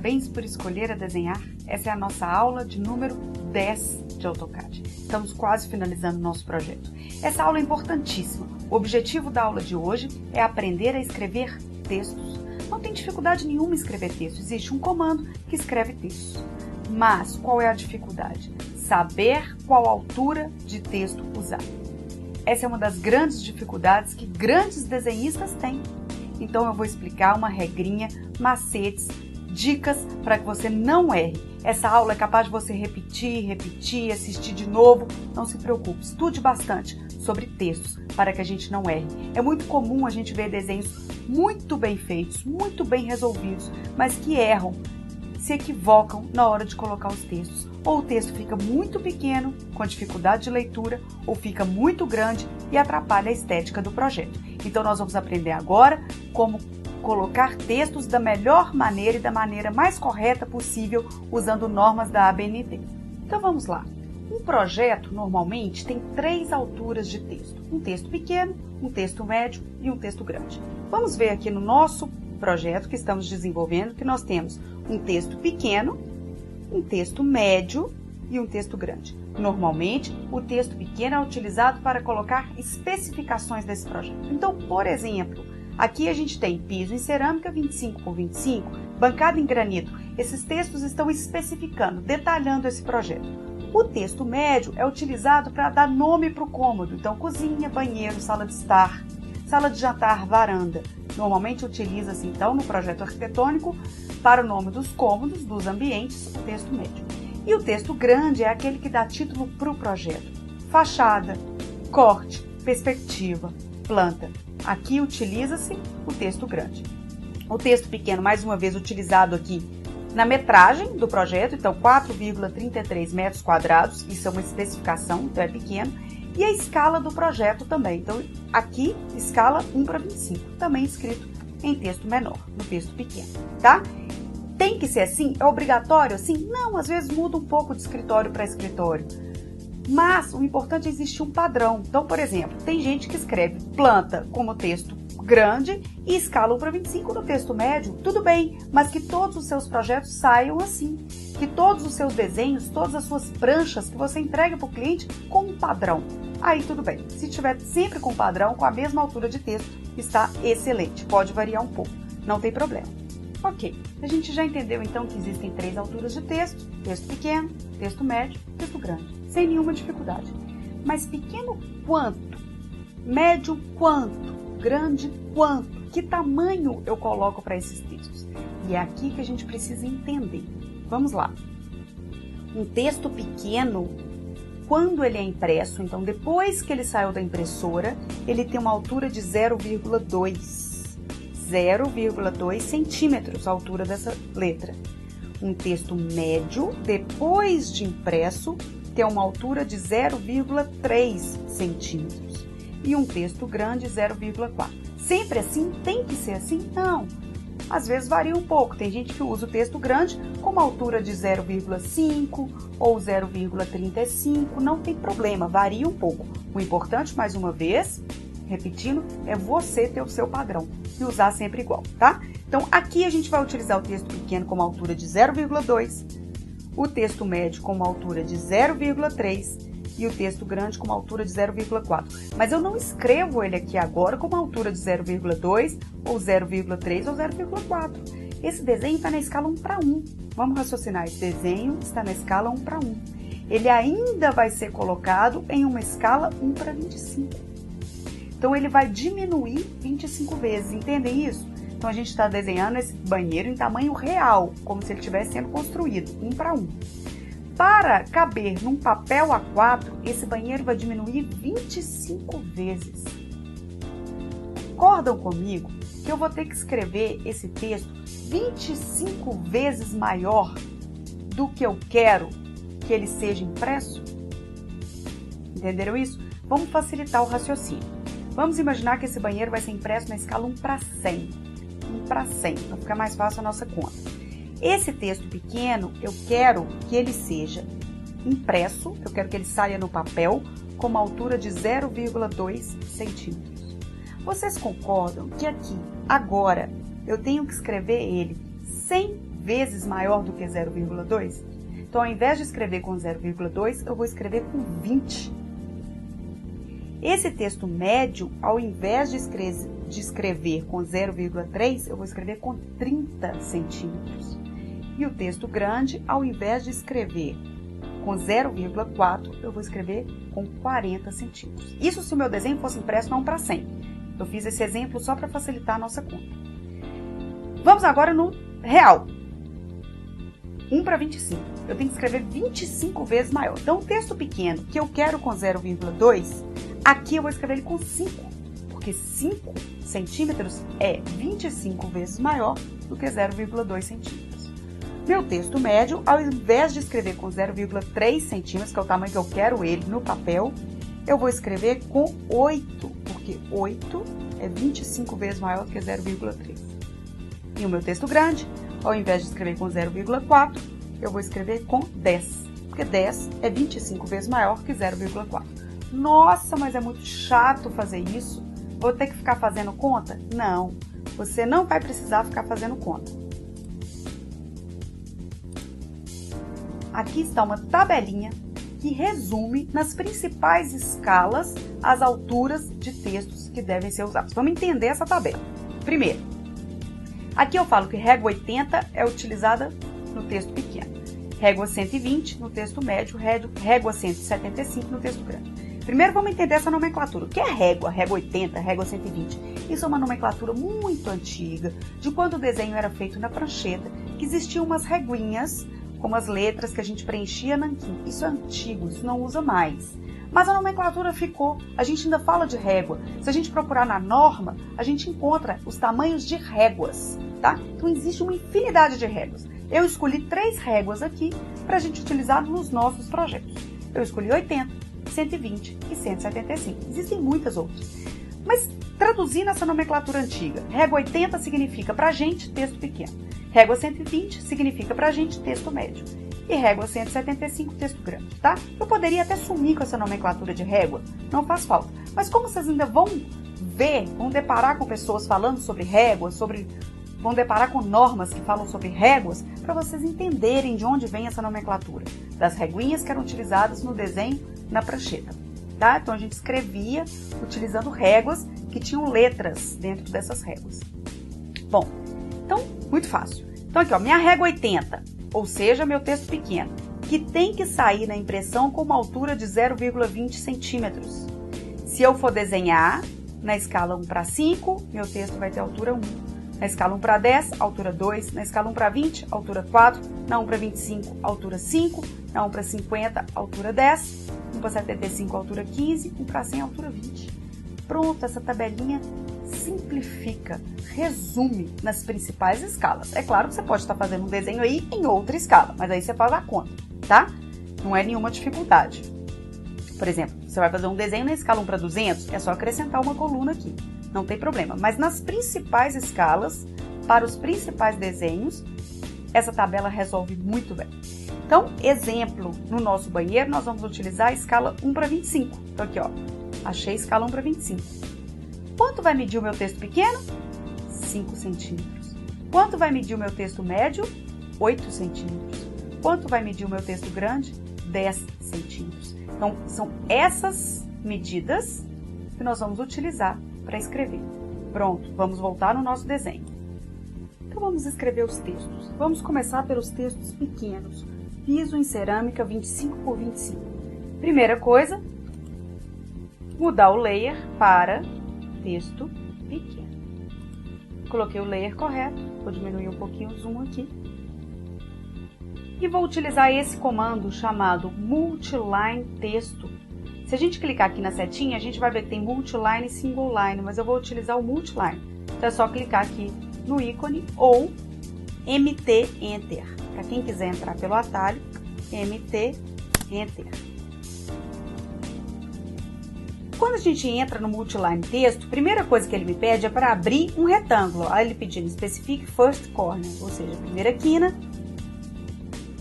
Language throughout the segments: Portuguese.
Parabéns por escolher a desenhar. Essa é a nossa aula de número 10 de AutoCAD. Estamos quase finalizando o nosso projeto. Essa aula é importantíssima. O objetivo da aula de hoje é aprender a escrever textos. Não tem dificuldade nenhuma em escrever texto. Existe um comando que escreve textos. Mas qual é a dificuldade? Saber qual altura de texto usar. Essa é uma das grandes dificuldades que grandes desenhistas têm. Então eu vou explicar uma regrinha, macetes, dicas para que você não erre. Essa aula é capaz de você repetir, assistir de novo. Não se preocupe, estude bastante sobre textos para que a gente não erre. É muito comum a gente ver desenhos muito bem feitos, muito bem resolvidos, mas que erram, se equivocam na hora de colocar os textos. Ou o texto fica muito pequeno, com dificuldade de leitura, ou fica muito grande e atrapalha a estética do projeto. Então nós vamos aprender agora como colocar textos da melhor maneira e da maneira mais correta possível, usando normas da ABNT. Então vamos lá. Um projeto normalmente tem 3 alturas de texto. Um texto pequeno, um texto médio e um texto grande. Vamos ver aqui no nosso projeto que estamos desenvolvendo que nós temos um texto pequeno, um texto médio e um texto grande. Normalmente, o texto pequeno é utilizado para colocar especificações desse projeto. Então, por exemplo, aqui a gente tem piso em cerâmica 25 por 25, bancada em granito. Esses textos estão especificando, detalhando esse projeto. O texto médio é utilizado para dar nome para o cômodo. Então, cozinha, banheiro, sala de estar, sala de jantar, varanda. Normalmente utiliza-se, então, no projeto arquitetônico, para o nome dos cômodos, dos ambientes, o texto médio. E o texto grande é aquele que dá título para o projeto. Fachada, corte, perspectiva, planta. Aqui utiliza-se o texto grande. O texto pequeno, mais uma vez, utilizado aqui na metragem do projeto, então 4,33 metros quadrados, isso é uma especificação, então é pequeno. E a escala do projeto também. Então, aqui, escala 1:25, também escrito em texto menor, no texto pequeno, tá? Tem que ser assim? É obrigatório assim? Não, às vezes muda um pouco de escritório para escritório. Mas o importante é existir um padrão. Então, por exemplo, tem gente que escreve planta como texto grande e escala 1:25 no texto médio. Tudo bem, mas que todos os seus projetos saiam assim. Que todos os seus desenhos, todas as suas pranchas que você entregue para o cliente com um padrão. Aí tudo bem. Se tiver sempre com padrão, com a mesma altura de texto, está excelente. Pode variar um pouco, não tem problema. Ok, a gente já entendeu então que existem 3 alturas de texto: texto pequeno, texto médio, texto grande, sem nenhuma dificuldade. Mas pequeno quanto? Médio quanto? Grande quanto? Que tamanho eu coloco para esses textos? E é aqui que a gente precisa entender. Vamos lá. Um texto pequeno, quando ele é impresso, então depois que ele saiu da impressora, ele tem uma altura de 0,2 centímetros a altura dessa letra. Um texto médio, depois de impresso, tem uma altura de 0,3 centímetros. E um texto grande, 0,4. Sempre assim? Tem que ser assim? Não. Às vezes varia um pouco. Tem gente que usa o texto grande com uma altura de 0,5 ou 0,35. Não tem problema, varia um pouco. O importante, mais uma vez, repetindo, é você ter o seu padrão e usar sempre igual, tá? Então, aqui a gente vai utilizar o texto pequeno com uma altura de 0,2, o texto médio com uma altura de 0,3 e o texto grande com uma altura de 0,4. Mas eu não escrevo ele aqui agora com uma altura de 0,2 ou 0,3 ou 0,4. Esse desenho está na escala 1:1. Vamos raciocinar, esse desenho está na escala 1:1. Ele ainda vai ser colocado em uma escala 1:25. Então, ele vai diminuir 25 vezes, entendem isso? Então, a gente está desenhando esse banheiro em tamanho real, como se ele estivesse sendo construído, 1:1. Para caber num papel A4, esse banheiro vai diminuir 25 vezes. Concordam comigo que eu vou ter que escrever esse texto 25 vezes maior do que eu quero que ele seja impresso? Entenderam isso? Vamos facilitar o raciocínio. Vamos imaginar que esse banheiro vai ser impresso na escala 1:100. 1:100, para ficar mais fácil a nossa conta. Esse texto pequeno, eu quero que ele seja impresso, eu quero que ele saia no papel com uma altura de 0,2 centímetros. Vocês concordam que aqui, agora, eu tenho que escrever ele sem vezes maior do que 0,2? Então, ao invés de escrever com 0,2, eu vou escrever com 20. Esse texto médio, ao invés de escrever com 0,3, eu vou escrever com 30 centímetros. E o texto grande, ao invés de escrever com 0,4, eu vou escrever com 40 centímetros. Isso se o meu desenho fosse impresso na 1:100. Eu fiz esse exemplo só para facilitar a nossa conta. Vamos agora no real. 1:25. Eu tenho que escrever 25 vezes maior. Então, o texto pequeno que eu quero com 0,2, aqui eu vou escrever ele com 5, porque 5 centímetros é 25 vezes maior do que 0,2 centímetros. Meu texto médio, ao invés de escrever com 0,3 centímetros, que é o tamanho que eu quero ele no papel, eu vou escrever com 8, porque 8 é 25 vezes maior do que 0,3. E o meu texto grande, ao invés de escrever com 0,4, eu vou escrever com 10, porque 10 é 25 vezes maior que 0,4. Nossa, mas é muito chato fazer isso. Vou ter que ficar fazendo conta? Não, você não vai precisar ficar fazendo conta. Aqui está uma tabelinha que resume nas principais escalas as alturas de textos que devem ser usados. Vamos entender essa tabela. Primeiro, aqui eu falo que régua 80 é utilizada no texto pequeno, régua 120 no texto médio, régua 175 no texto grande. Primeiro vamos entender essa nomenclatura. O que é régua? Régua 80, régua 120. Isso é uma nomenclatura muito antiga, de quando o desenho era feito na prancheta, que existiam umas reguinhas com as letras que a gente preenchia nanquim. Isso é antigo, isso não usa mais. Mas a nomenclatura ficou, a gente ainda fala de régua. Se a gente procurar na norma, a gente encontra os tamanhos de réguas, tá? Então existe uma infinidade de réguas. Eu escolhi 3 réguas aqui para a gente utilizar nos nossos projetos. Eu escolhi 80, 120 e 175. Existem muitas outras. Mas traduzindo essa nomenclatura antiga, régua 80 significa para a gente texto pequeno. Régua 120 significa para a gente texto médio. E régua 175, texto grande, tá? Eu poderia até sumir com essa nomenclatura de régua, não faz falta. Mas como vocês ainda vão deparar com pessoas falando sobre réguas, vão deparar com normas que falam sobre réguas, para vocês entenderem de onde vem essa nomenclatura, das reguinhas que eram utilizadas no desenho na prancheta, tá? Então a gente escrevia utilizando réguas que tinham letras dentro dessas réguas. Bom, então, muito fácil. Então aqui, ó, minha régua 80, ou seja, meu texto pequeno, que tem que sair na impressão com uma altura de 0,20 centímetros. Se eu for desenhar na escala 1:5, meu texto vai ter altura 1. Na escala 1:10, altura 2. Na escala 1:20, altura 4. Na 1:25, altura 5. Na 1:50, altura 10. 1:75, altura 15. 1:100, altura 20. Pronto, essa tabelinha simplifica, resume nas principais escalas. É claro que você pode estar fazendo um desenho aí em outra escala, mas aí você faz a conta, tá? Não é nenhuma dificuldade. Por exemplo, você vai fazer um desenho na escala 1:200, é só acrescentar uma coluna aqui, não tem problema. Mas nas principais escalas, para os principais desenhos, essa tabela resolve muito bem. Então, exemplo, no nosso banheiro, nós vamos utilizar a escala 1:25. Então aqui, ó, achei a escala 1:25. Quanto vai medir o meu texto pequeno? 5 centímetros. Quanto vai medir o meu texto médio? 8 centímetros. Quanto vai medir o meu texto grande? 10 centímetros. Então, são essas medidas que nós vamos utilizar para escrever. Pronto, vamos voltar no nosso desenho. Então, vamos escrever os textos. Vamos começar pelos textos pequenos. Piso em cerâmica 25 por 25. Primeira coisa, mudar o layer para texto pequeno. Coloquei o layer correto, vou diminuir um pouquinho o zoom aqui. E vou utilizar esse comando chamado multiline texto. Se a gente clicar aqui na setinha, a gente vai ver que tem multiline e single line, mas eu vou utilizar o multiline. Então é só clicar aqui no ícone ou MT Enter. Para quem quiser entrar pelo atalho, MT Enter. Quando a gente entra no multiline texto, a primeira coisa que ele me pede é para abrir um retângulo. Aí ele pedindo Specific First Corner, ou seja, primeira quina.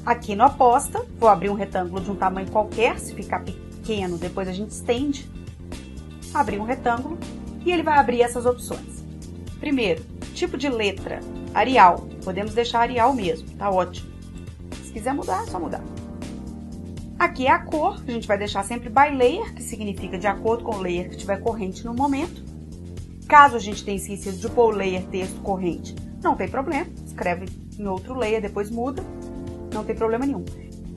Aqui no aposta, vou abrir um retângulo de um tamanho qualquer, se ficar pequeno, depois a gente estende. Abrir um retângulo e ele vai abrir essas opções. Primeiro, tipo de letra, Arial, Podemos deixar Arial mesmo, tá ótimo. Se quiser mudar, é só mudar. Aqui é a cor, a gente vai deixar sempre by layer, que significa de acordo com o layer que estiver corrente no momento. Caso a gente tenha esquecido de pôr o layer texto corrente, não tem problema, escreve em outro layer, depois muda, não tem problema nenhum.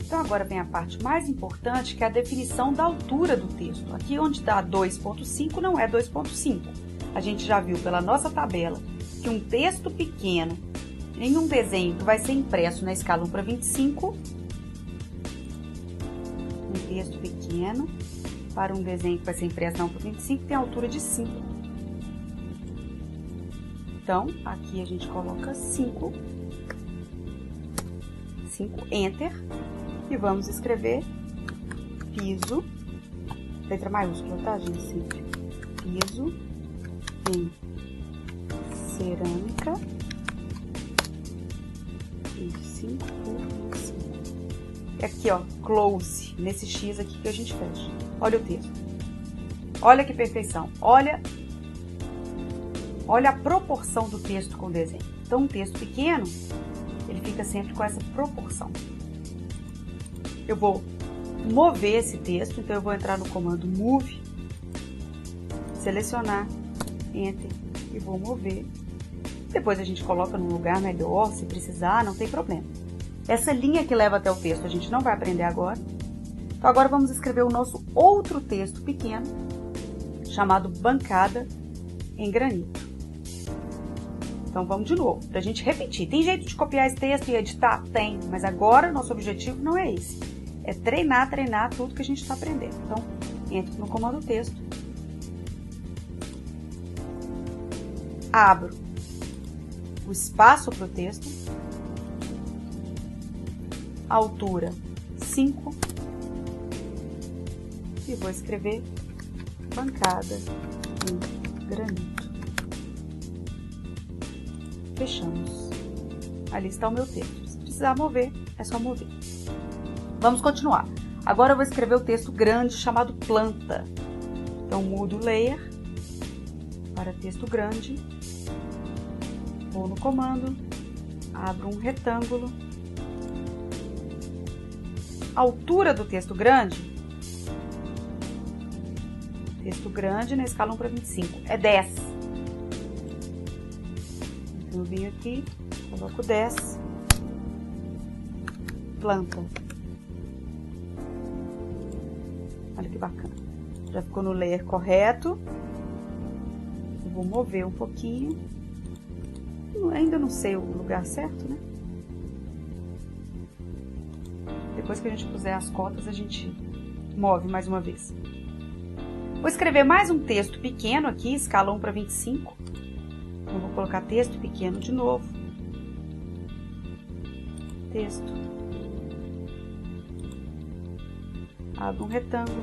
Então agora vem a parte mais importante, que é a definição da altura do texto. Aqui onde está 2.5 não é 2.5. A gente já viu pela nossa tabela que um texto pequeno em um desenho que vai ser impresso na escala 1:25, um texto pequeno para um desenho que vai ser impresso na 1:25 tem a altura de 5. Então, aqui a gente coloca 5, Enter, e vamos escrever piso, letra maiúscula, tá, gente? Sempre. Piso em cerâmica em 5 por 25. Aqui, ó, close, nesse X aqui que a gente fecha. Olha o texto. Olha que perfeição. Olha a proporção do texto com o desenho. Então, um texto pequeno, ele fica sempre com essa proporção. Eu vou mover esse texto, então eu vou entrar no comando Move, selecionar, Enter, e vou mover. Depois a gente coloca num lugar melhor, se precisar, não tem problema. Essa linha que leva até o texto a gente não vai aprender agora. Então agora vamos escrever o nosso outro texto pequeno, chamado Bancada em Granito. Então vamos de novo, para a gente repetir. Tem jeito de copiar esse texto e editar? Tem, mas agora nosso objetivo não é esse. É treinar tudo que a gente está aprendendo. Então, entro no comando texto, abro o espaço para o texto, altura 5, e vou escrever bancada em granito. Fechamos. Ali está o meu texto. Se precisar mover, é só mover. Vamos continuar. Agora eu vou escrever o texto grande chamado planta. Então, mudo o layer para texto grande. Vou no comando, abro um retângulo. A altura do texto grande na escala 1:25 é 10. Então, eu venho aqui, coloco 10, planta. Olha que bacana. Já ficou no layer correto. Eu vou mover um pouquinho. Ainda não sei o lugar certo, né? Depois que a gente puser as cotas, a gente move mais uma vez. Vou escrever mais um texto pequeno aqui, escala 1:25. Eu vou colocar texto pequeno de novo. Texto. Abro um retângulo.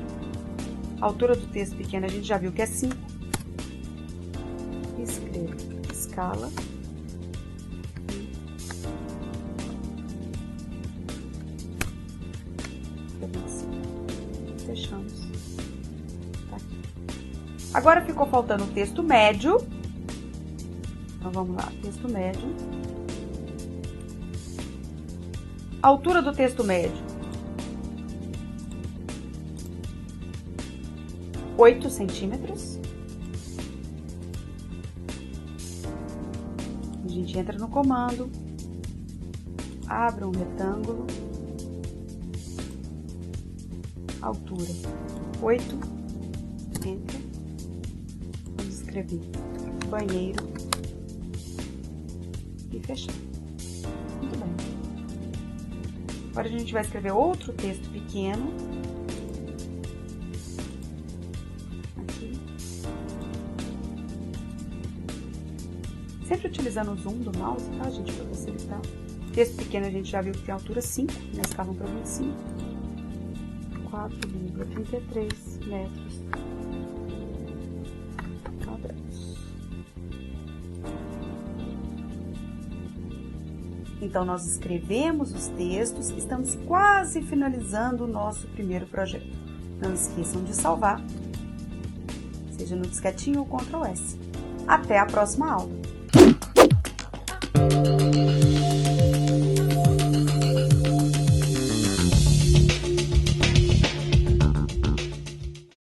A altura do texto pequeno a gente já viu que é 5. Escrevo escala. Fechamos. Tá aqui. Agora ficou faltando o texto médio. Então vamos lá, texto médio. A altura do texto médio, 8 centímetros. A gente entra no comando, abre um retângulo, altura 8, entra, vamos escrever banheiro e fechar. Muito bem. Agora a gente vai escrever outro texto pequeno. Aqui. Sempre utilizando o zoom do mouse, tá, gente, para facilitar. Texto pequeno a gente já viu que tem altura 5, na escala 1:25. 4,33 metros quadrados. Então, nós escrevemos os textos, estamos quase finalizando o nosso primeiro projeto. Não esqueçam de salvar, seja no disquetinho ou Ctrl+S. Até a próxima aula!